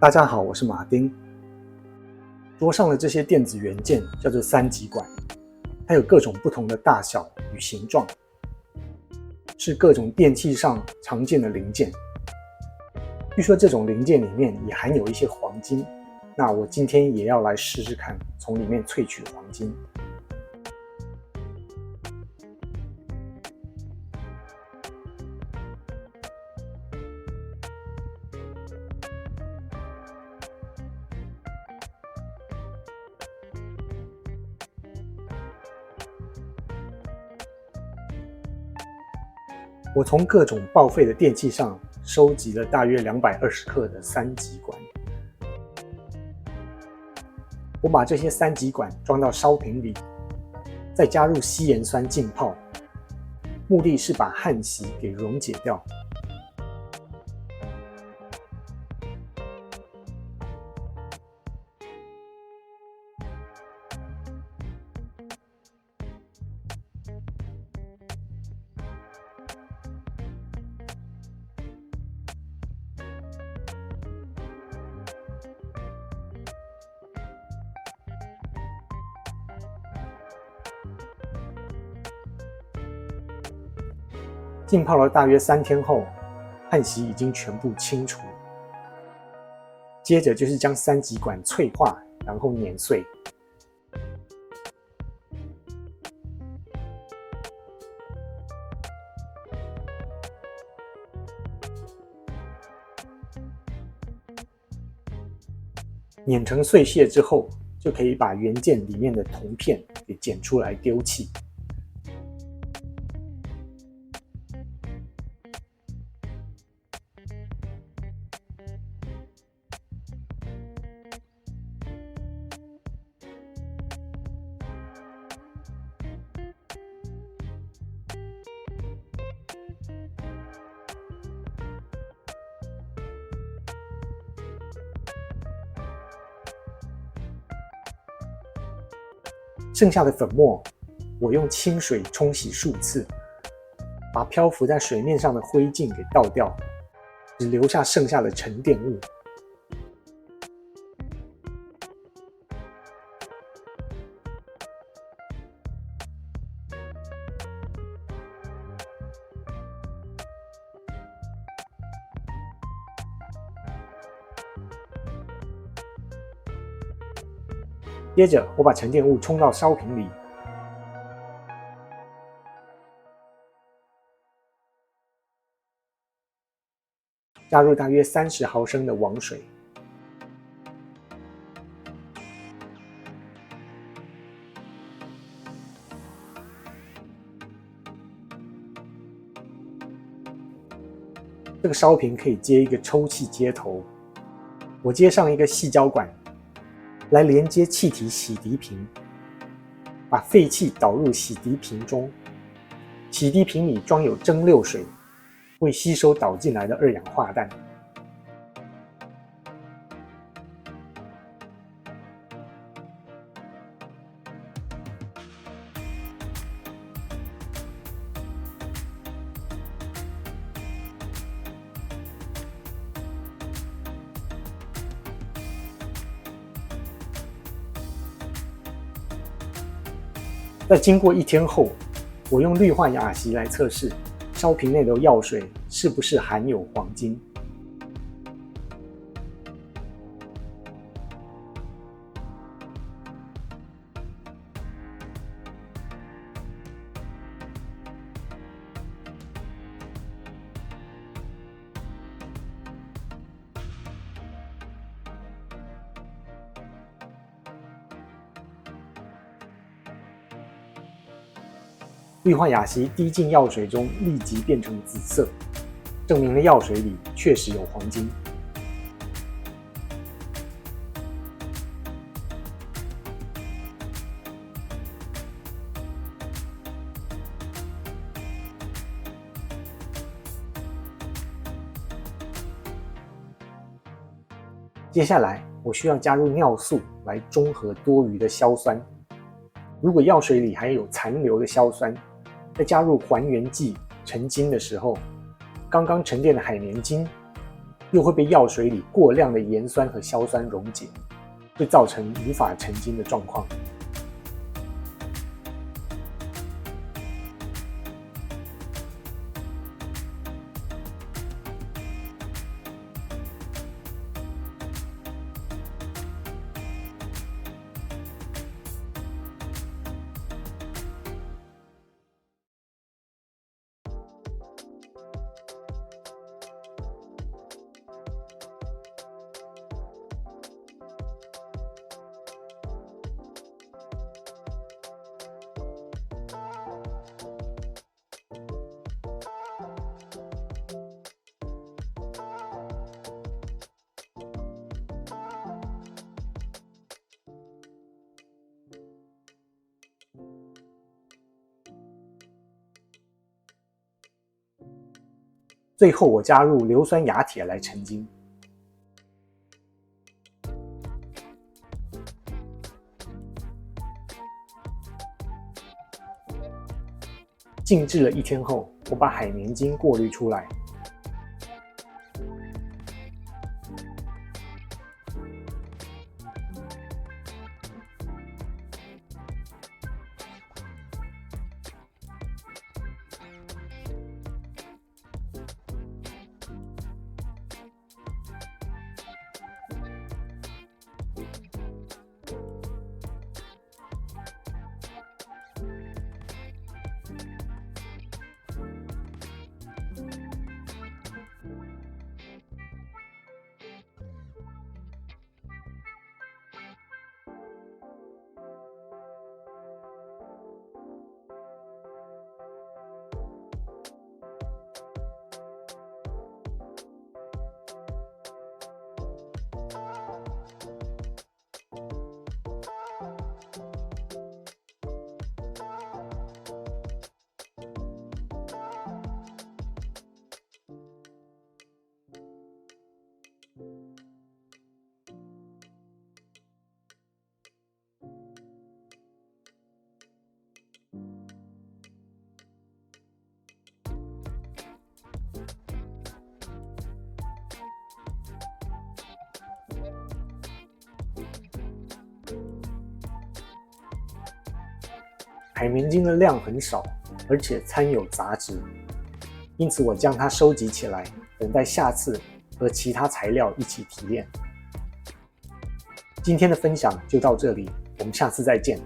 大家好，我是马丁。桌上的这些电子元件叫做三极管，它有各种不同的大小与形状，是各种电器上常见的零件。据说这种零件里面也含有一些黄金，那我今天也要来试试看，从里面萃取黄金。我从各种报废的电器上收集了大约220克的三极管。我把这些三极管装到烧瓶里，再加入稀盐酸浸泡，目的是把焊锡给溶解掉。浸泡了大约3天后，焊锡已经全部清除。接着就是将三极管淬化，然后碾碎。碾成碎屑之后，就可以把元件里面的铜片给捡出来丢弃。剩下的粉末，我用清水冲洗数次，把漂浮在水面上的灰烬给倒掉，只留下剩下的沉淀物。接着，我把沉淀物冲到烧瓶里，加入大约30毫升的王水，这个烧瓶可以接一个抽气接头，我接上一个细胶管来连接气体洗涤瓶，把废气导入洗涤瓶中。洗涤瓶里装有蒸馏水，会吸收导进来的二氧化氮。在经过1天后，我用氯化氩锡来测试烧瓶内的药水是不是含有黄金。氯化氩锡滴进药水中，立即变成紫色，证明了药水里确实有黄金。接下来，我需要加入尿素来中和多余的硝酸。如果药水里还有残留的硝酸，在加入还原剂沉金的时候，刚刚沉淀的海绵金又会被药水里过量的盐酸和硝酸溶解，会造成无法成精的状况。最后我加入硫酸亚铁来成精。静置了1天后，我把海绵精过滤出来。海绵精的量很少，而且掺有杂质，因此我将它收集起来，等待下次和其他材料一起提炼。今天的分享就到这里，我们下次再见。